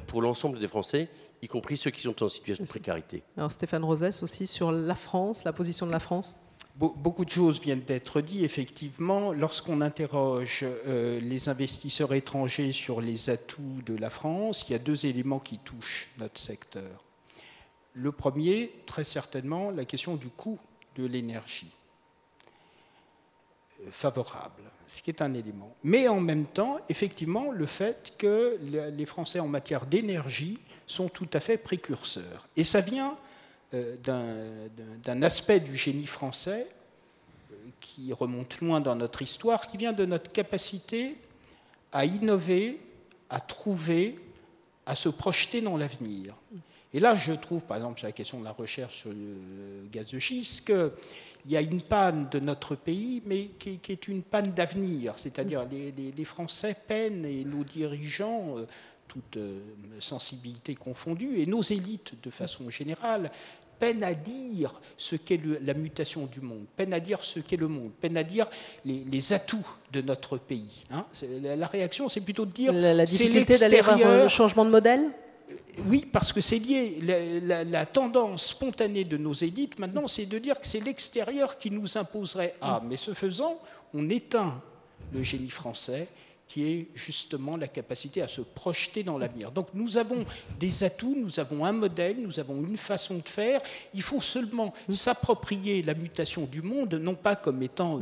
pour l'ensemble des Français, y compris ceux qui sont en situation de précarité. Alors Stéphane Rosès aussi sur la France, la position de la France. Beaucoup de choses viennent d'être dites, effectivement. Lorsqu'on interroge les investisseurs étrangers sur les atouts de la France, il y a 2 éléments qui touchent notre secteur. Le premier, très certainement, la question du coût de l'énergie. Favorable, ce qui est un élément. Mais en même temps, effectivement, le fait que les Français en matière d'énergie sont tout à fait précurseurs. Et ça vient d'un aspect du génie français qui remonte loin dans notre histoire, qui vient de notre capacité à innover, à trouver, à se projeter dans l'avenir. Et là, je trouve, par exemple, sur la question de la recherche sur le gaz de schiste, qu'il y a une panne de notre pays, mais qui est une panne d'avenir. C'est-à-dire les Français peinent, et nos dirigeants, toute sensibilité confondue, et nos élites de façon générale, peinent à dire ce qu'est la mutation du monde, peinent à dire ce qu'est le monde, peinent à dire les atouts de notre pays. Hein. La réaction, c'est plutôt de dire la difficulté d'aller vers un changement de modèle. Oui, parce que c'est lié. La tendance spontanée de nos élites, maintenant, c'est de dire que c'est l'extérieur qui nous imposerait. Mais ce faisant, on éteint le génie français, qui est justement la capacité à se projeter dans l'avenir. Donc nous avons des atouts, nous avons un modèle, nous avons une façon de faire. Il faut seulement s'approprier la mutation du monde, non pas comme étant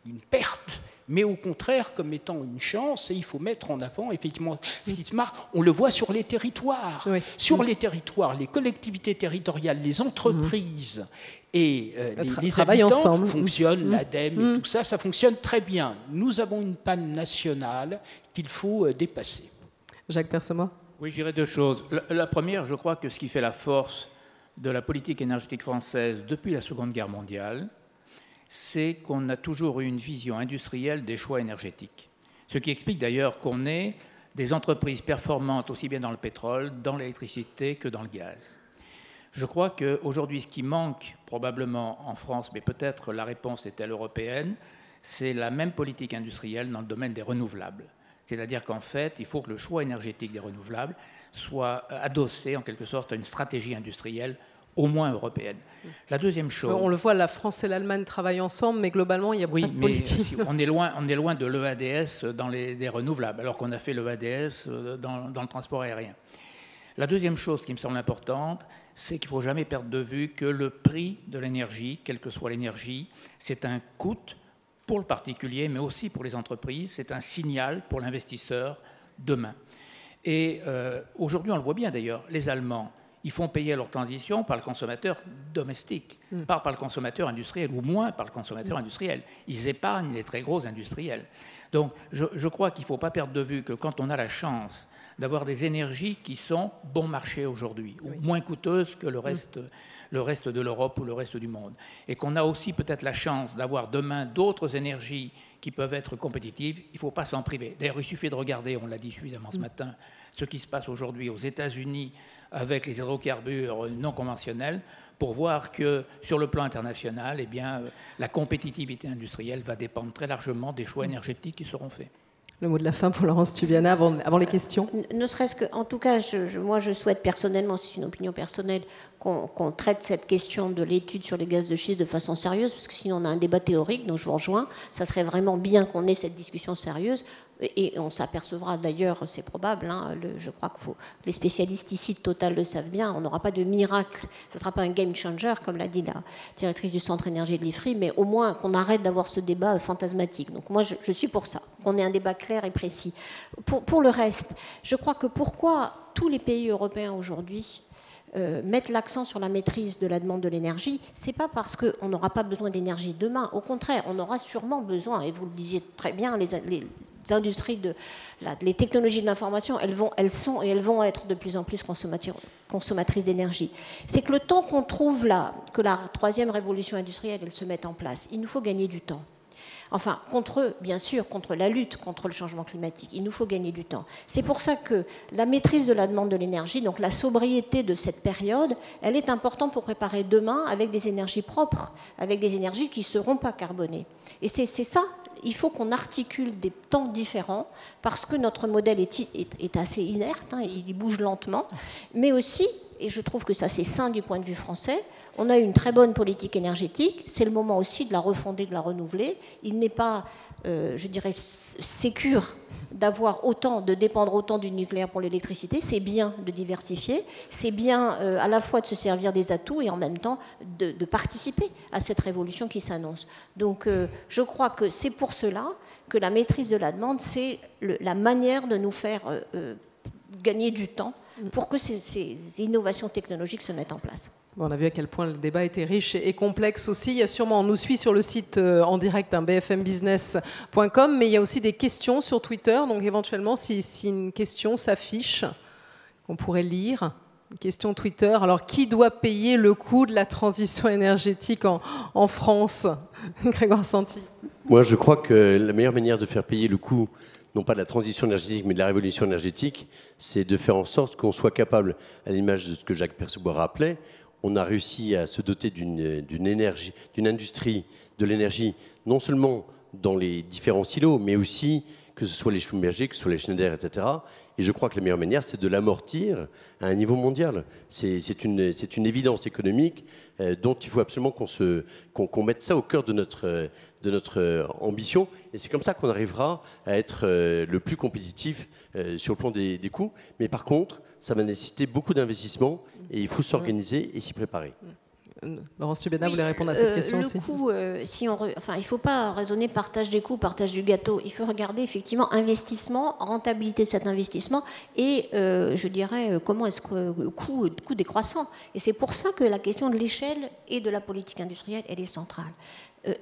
une perte, mais au contraire comme étant une chance, et il faut mettre en avant, effectivement, on le voit sur les territoires. Oui. Sur les territoires, les collectivités territoriales, les entreprises et les habitants ensemble. Fonctionnent, l'ADEME et tout ça, ça fonctionne très bien. Nous avons une panne nationale qu'il faut dépasser. Jacques Persemois. Oui, je dirais 2 choses. La première, je crois que ce qui fait la force de la politique énergétique française depuis la Seconde Guerre mondiale, c'est qu'on a toujours eu une vision industrielle des choix énergétiques. Ce qui explique d'ailleurs qu'on ait des entreprises performantes aussi bien dans le pétrole, dans l'électricité que dans le gaz. Je crois qu'aujourd'hui, ce qui manque probablement en France, mais peut-être la réponse est-elle européenne, c'est la même politique industrielle dans le domaine des renouvelables. C'est-à-dire qu'en fait, il faut que le choix énergétique des renouvelables soit adossé en quelque sorte à une stratégie industrielle au moins européenne. La deuxième chose... On le voit, la France et l'Allemagne travaillent ensemble, mais globalement, il y a pas de politique. Oui, mais on est loin de l'EADS dans les renouvelables, alors qu'on a fait l'EADS dans le transport aérien. La deuxième chose qui me semble importante, c'est qu'il ne faut jamais perdre de vue que le prix de l'énergie, quelle que soit l'énergie, c'est un coût pour le particulier, mais aussi pour les entreprises, c'est un signal pour l'investisseur demain. Et aujourd'hui, on le voit bien d'ailleurs, les Allemands, ils font payer leur transition par le consommateur domestique, pas par le consommateur industriel, ou moins par le consommateur industriel. Ils épargnent les très gros industriels. Donc je crois qu'il ne faut pas perdre de vue que quand on a la chance d'avoir des énergies qui sont bon marché aujourd'hui, ou moins coûteuses que le reste de l'Europe ou le reste du monde, et qu'on a aussi peut-être la chance d'avoir demain d'autres énergies qui peuvent être compétitives, il ne faut pas s'en priver. D'ailleurs, il suffit de regarder, on l'a dit suffisamment ce matin, ce qui se passe aujourd'hui aux États-Unis avec les hydrocarbures non conventionnels, pour voir que sur le plan international, eh bien, la compétitivité industrielle va dépendre très largement des choix énergétiques qui seront faits. Le mot de la fin pour Laurence Tubiana avant les questions. Ne serait-ce que, en tout cas, moi je souhaite personnellement, c'est une opinion personnelle, qu'on traite cette question de l'étude sur les gaz de schiste de façon sérieuse, parce que sinon on a un débat théorique, donc je vous rejoins. Ça serait vraiment bien qu'on ait cette discussion sérieuse. Et on s'apercevra d'ailleurs, c'est probable, hein, je crois que les spécialistes ici de Total le savent bien, on n'aura pas de miracle, ce ne sera pas un game changer, comme l'a dit la directrice du centre énergie de l'IFRI, mais au moins qu'on arrête d'avoir ce débat fantasmatique. Donc moi, je suis pour ça, qu'on ait un débat clair et précis. Pour le reste, je crois que pourquoi tous les pays européens aujourd'hui mettre l'accent sur la maîtrise de la demande de l'énergie, c'est pas parce qu'on n'aura pas besoin d'énergie demain. Au contraire, on aura sûrement besoin, et vous le disiez très bien, les industries, les technologies de l'information, elles sont et elles vont être de plus en plus consommatrices d'énergie. C'est que le temps qu'on trouve là, que la troisième révolution industrielle, elle se mette en place, il nous faut gagner du temps. Enfin, bien sûr, contre la lutte contre le changement climatique. Il nous faut gagner du temps. C'est pour ça que la maîtrise de la demande de l'énergie, donc la sobriété de cette période, elle est importante pour préparer demain avec des énergies propres, avec des énergies qui ne seront pas carbonées. Et c'est ça. Il faut qu'on articule des temps différents parce que notre modèle est assez inerte, hein, il bouge lentement, mais aussi, et je trouve que ça c'est sain du point de vue français, on a une très bonne politique énergétique, c'est le moment aussi de la refonder, de la renouveler. Il n'est pas, je dirais, sécure de dépendre autant du nucléaire pour l'électricité. C'est bien de diversifier, c'est bien à la fois de se servir des atouts et en même temps de participer à cette révolution qui s'annonce. Donc je crois que c'est pour cela que la maîtrise de la demande, c'est la manière de nous faire gagner du temps pour que ces innovations technologiques se mettent en place. Bon, on a vu à quel point le débat était riche et complexe aussi. Il y a sûrement, on nous suit sur le site en direct, bfmbusiness.com, mais il y a aussi des questions sur Twitter. Donc éventuellement, si une question s'affiche, qu'on pourrait lire, une question Twitter. Alors, qui doit payer le coût de la transition énergétique en France? Grégoire Santi. Moi, je crois que la meilleure manière de faire payer le coût, non pas de la transition énergétique, mais de la révolution énergétique, c'est de faire en sorte qu'on soit capable, à l'image de ce que Jacques Percebois rappelait, on a réussi à se doter d'une industrie de l'énergie, non seulement dans les différents silos, mais aussi que ce soit les Schlumberger, que ce soit les Schneider, etc. Et je crois que la meilleure manière, c'est de l'amortir à un niveau mondial. C'est une évidence économique dont il faut absolument qu'on mette ça au cœur de notre ambition. Et c'est comme ça qu'on arrivera à être le plus compétitif sur le plan des coûts. Mais par contre, ça va nécessiter beaucoup d'investissements et il faut s'organiser et s'y préparer. Laurence Tubiana voulait répondre à cette question aussi. Le coût, il ne faut pas raisonner partage des coûts, partage du gâteau. Il faut regarder effectivement investissement, rentabilité de cet investissement et je dirais comment est-ce que le coût décroissant. Et c'est pour ça que la question de l'échelle et de la politique industrielle, elle est centrale.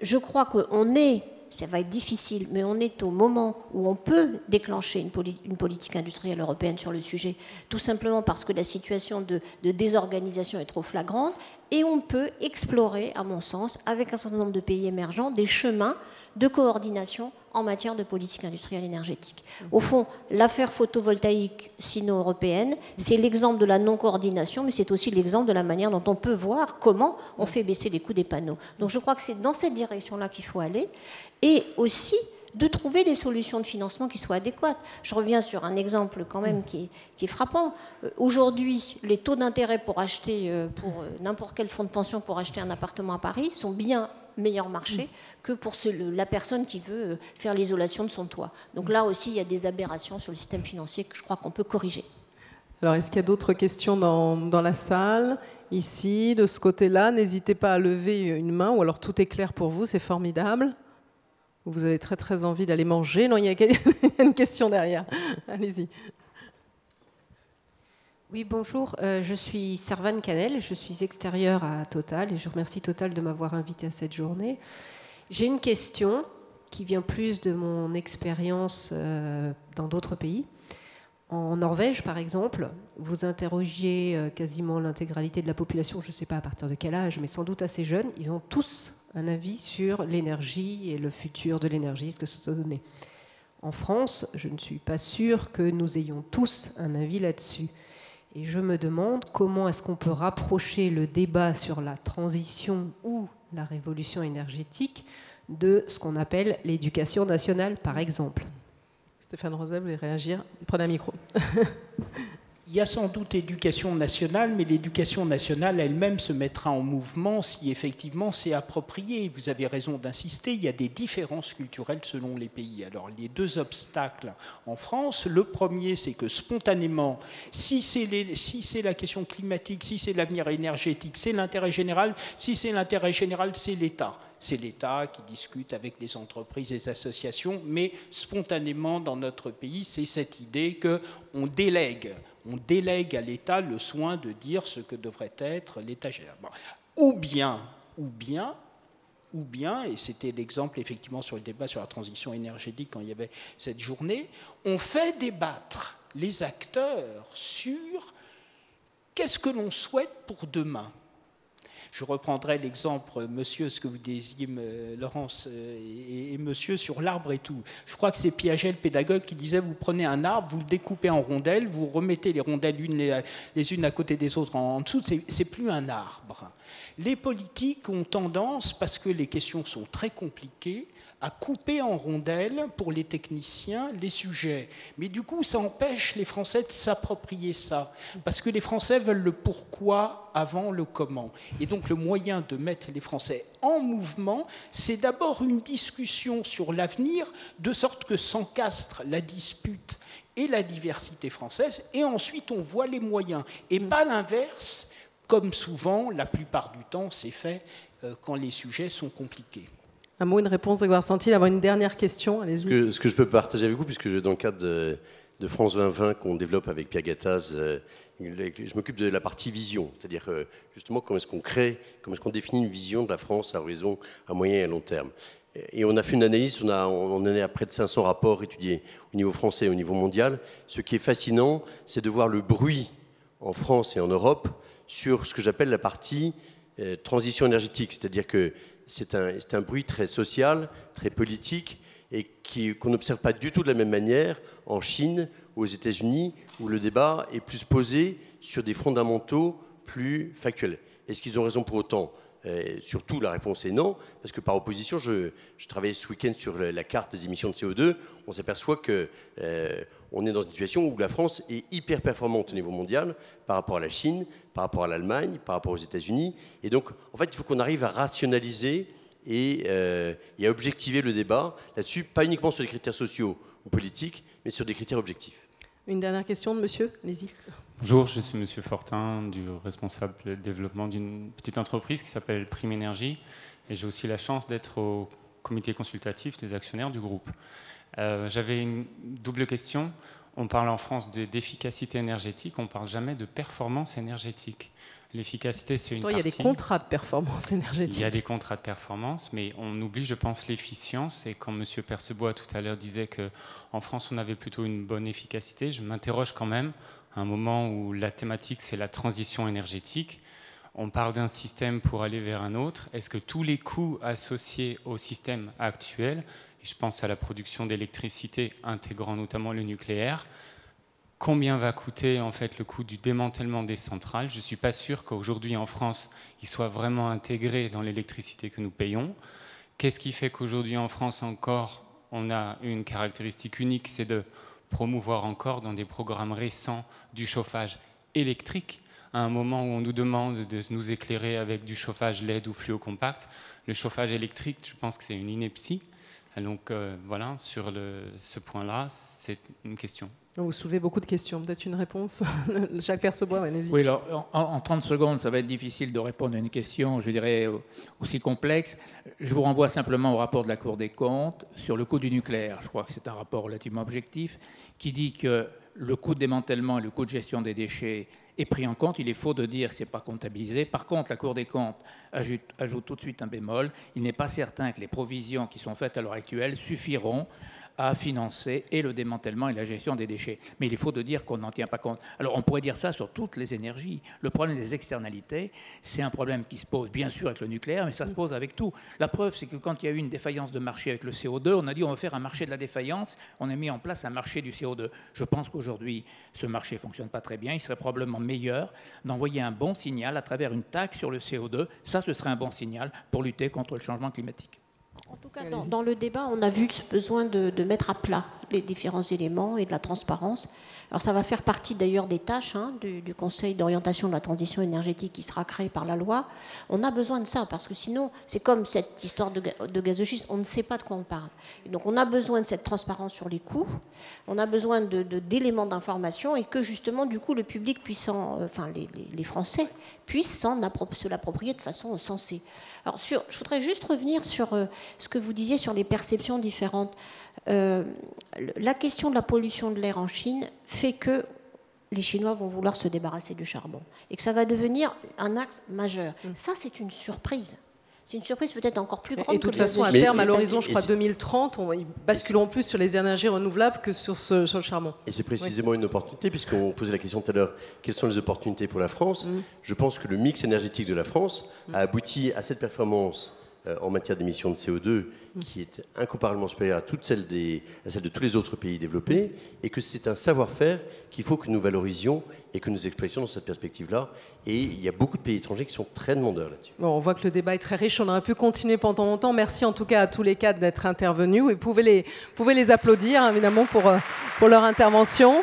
Je crois qu'on est, ça va être difficile, mais on est au moment où on peut déclencher une politique industrielle européenne sur le sujet, tout simplement parce que la situation de désorganisation est trop flagrante, et on peut explorer, à mon sens, avec un certain nombre de pays émergents, des chemins de coordination en matière de politique industrielle énergétique. Au fond, l'affaire photovoltaïque sino-européenne, c'est l'exemple de la non-coordination, mais c'est aussi l'exemple de la manière dont on peut voir comment on fait baisser les coûts des panneaux. Donc je crois que c'est dans cette direction-là qu'il faut aller, et aussi de trouver des solutions de financement qui soient adéquates. Je reviens sur un exemple quand même qui est frappant. Aujourd'hui, les taux d'intérêt pour acheter, pour n'importe quel fonds de pension pour acheter un appartement à Paris sont bien meilleur marché que pour la personne qui veut faire l'isolation de son toit. Donc là aussi, il y a des aberrations sur le système financier que je crois qu'on peut corriger. Alors, est-ce qu'il y a d'autres questions dans la salle? Ici, de ce côté-là, n'hésitez pas à lever une main, ou alors tout est clair pour vous, c'est formidable. Vous avez très très envie d'aller manger. Non, il y a une question derrière. Allez-y. Oui, bonjour. Je suis Servane Canel, je suis extérieure à Total et je remercie Total de m'avoir invitée à cette journée. J'ai une question qui vient plus de mon expérience dans d'autres pays. En Norvège, par exemple, vous interrogiez quasiment l'intégralité de la population, je ne sais pas à partir de quel âge, mais sans doute assez jeunes. Ils ont tous un avis sur l'énergie et le futur de l'énergie, ce que ça doit donner. En France, je ne suis pas sûre que nous ayons tous un avis là-dessus. Et je me demande comment est-ce qu'on peut rapprocher le débat sur la transition ou la révolution énergétique de ce qu'on appelle l'éducation nationale, par exemple. Stéphane Rosel, vous voulez réagir? Prenez un micro. Il y a sans doute éducation nationale, mais l'éducation nationale elle-même se mettra en mouvement si effectivement c'est approprié. Vous avez raison d'insister, il y a des différences culturelles selon les pays. Alors les deux obstacles en France, le premier c'est que spontanément, si c'est la question climatique, si c'est l'avenir énergétique, c'est l'intérêt général, si c'est l'intérêt général, c'est l'État. C'est l'État qui discute avec les entreprises et les associations, mais spontanément dans notre pays, c'est cette idée qu'on délègue à l'État le soin de dire ce que devrait être l'État général. Ou bien, et c'était l'exemple effectivement sur le débat sur la transition énergétique quand il y avait cette journée, on fait débattre les acteurs sur qu'est-ce que l'on souhaite pour demain. Je reprendrai l'exemple, monsieur, ce que vous disiez, Laurence et monsieur, sur l'arbre et tout. Je crois que c'est Piaget, le pédagogue, qui disait, vous prenez un arbre, vous le découpez en rondelles, vous remettez les rondelles les unes à côté des autres en dessous, c'est plus un arbre. Les politiques ont tendance, parce que les questions sont très compliquées, à couper en rondelles, pour les techniciens, les sujets. Mais du coup, ça empêche les Français de s'approprier ça. Parce que les Français veulent le pourquoi avant le comment. Et donc, le moyen de mettre les Français en mouvement, c'est d'abord une discussion sur l'avenir, de sorte que s'encastre la dispute et la diversité française, et ensuite on voit les moyens. Et pas l'inverse, comme souvent, la plupart du temps, c'est fait quand les sujets sont compliqués. Un mot, une réponse de Grégoire Santil, avoir une dernière question, allez-y. Ce que je peux partager avec vous, puisque dans le cadre de France 2020 qu'on développe avec Pierre Gattaz, je m'occupe de la partie vision, c'est-à-dire justement comment est-ce qu'on crée, comment est-ce qu'on définit une vision de la France à horizon à moyen et à long terme. Et on a fait une analyse, on en est à près de 500 rapports étudiés au niveau français et au niveau mondial. Ce qui est fascinant, c'est de voir le bruit en France et en Europe sur ce que j'appelle la partie transition énergétique, c'est-à-dire que c'est un bruit très social, très politique, et qu'on n'observe pas du tout de la même manière en Chine ou aux États-Unis, où le débat est plus posé sur des fondamentaux plus factuels. Est-ce qu'ils ont raison pour autant? Surtout, la réponse est non, parce que par opposition, je travaillais ce week-end sur la carte des émissions de CO2, on s'aperçoit qu'on est dans une situation où la France est hyper performante au niveau mondial par rapport à la Chine, par rapport à l'Allemagne, par rapport aux États-Unis. Et donc, en fait, il faut qu'on arrive à rationaliser et à objectiver le débat là-dessus, pas uniquement sur les critères sociaux ou politiques, mais sur des critères objectifs. Une dernière question de monsieur, allez-y. Bonjour, je suis monsieur Fortin, du responsable de développement d'une petite entreprise qui s'appelle Prime Énergie, et j'ai aussi la chance d'être au comité consultatif des actionnaires du groupe. J'avais une double question. On parle en France d'efficacité énergétique, on ne parle jamais de performance énergétique. L'efficacité, c'est une partie. Il y a des contrats de performance énergétique. Il y a des contrats de performance, mais on oublie, je pense, l'efficience. Et quand M. Percebois, tout à l'heure, disait qu'en France, on avait plutôt une bonne efficacité, je m'interroge quand même, à un moment où la thématique, c'est la transition énergétique. On parle d'un système pour aller vers un autre. Est-ce que tous les coûts associés au système actuel, et je pense à la production d'électricité intégrant notamment le nucléaire, combien va coûter en fait le coût du démantèlement des centrales? Je ne suis pas sûr qu'aujourd'hui en France, il soit vraiment intégré dans l'électricité que nous payons. Qu'est-ce qui fait qu'aujourd'hui en France encore, on a une caractéristique unique, c'est de promouvoir encore dans des programmes récents du chauffage électrique, à un moment où on nous demande de nous éclairer avec du chauffage LED ou fluocompact. Le chauffage électrique, je pense que c'est une ineptie. Donc voilà, sur ce point-là, c'est une question. Vous soulevez beaucoup de questions. Peut-être une réponse? Jacques Percebois, allez-y. Oui, alors en 30 secondes, ça va être difficile de répondre à une question, je dirais, aussi complexe. Je vous renvoie simplement au rapport de la Cour des comptes sur le coût du nucléaire. Je crois que c'est un rapport relativement objectif qui dit que le coût de démantèlement et le coût de gestion des déchets est pris en compte. Il est faux de dire que ce n'est pas comptabilisé. Par contre, la Cour des comptes ajoute tout de suite un bémol. Il n'est pas certain que les provisions qui sont faites à l'heure actuelle suffiront à financer et le démantèlement et la gestion des déchets. Mais il est faux de dire qu'on n'en tient pas compte. Alors on pourrait dire ça sur toutes les énergies. Le problème des externalités, c'est un problème qui se pose bien sûr avec le nucléaire, mais ça se pose avec tout. La preuve, c'est que quand il y a eu une défaillance de marché avec le CO2, on a dit on va faire un marché de la défaillance, on a mis en place un marché du CO2. Je pense qu'aujourd'hui, ce marché ne fonctionne pas très bien. Il serait probablement meilleur d'envoyer un bon signal à travers une taxe sur le CO2. Ça, ce serait un bon signal pour lutter contre le changement climatique. En tout cas, dans le débat, on a vu ce besoin de mettre à plat les différents éléments et de la transparence. Alors ça va faire partie d'ailleurs des tâches du Conseil d'orientation de la transition énergétique qui sera créé par la loi. On a besoin de ça parce que sinon, c'est comme cette histoire de gaz de schiste, on ne sait pas de quoi on parle. Et donc on a besoin de cette transparence sur les coûts, on a besoin d'éléments d'information et que justement du coup le public puisse, les Français puissent se l'approprier de façon sensée. Alors je voudrais juste revenir sur ce que vous disiez sur les perceptions différentes. La question de la pollution de l'air en Chine fait que les Chinois vont vouloir se débarrasser du charbon et que ça va devenir un axe majeur. Ça, c'est une surprise. C'est une surprise peut-être encore plus grande. Et de toute façon, à terme, à l'horizon, je crois 2030, on basculons plus sur les énergies renouvelables que sur le charbon. Et c'est précisément une opportunité, puisqu'on posait la question tout à l'heure, quelles sont les opportunités pour la France? Je pense que le mix énergétique de la France a abouti à cette performance en matière d'émissions de CO2 qui est incomparablement supérieure à celle de tous les autres pays développés, et que c'est un savoir-faire qu'il faut que nous valorisions et que nous exploitions dans cette perspective-là. Et il y a beaucoup de pays étrangers qui sont très demandeurs là-dessus. Bon, on voit que le débat est très riche, on aurait pu continuer pendant longtemps. Merci en tout cas à tous les quatre d'être intervenus. Et vous pouvez les applaudir, évidemment, pour leur intervention.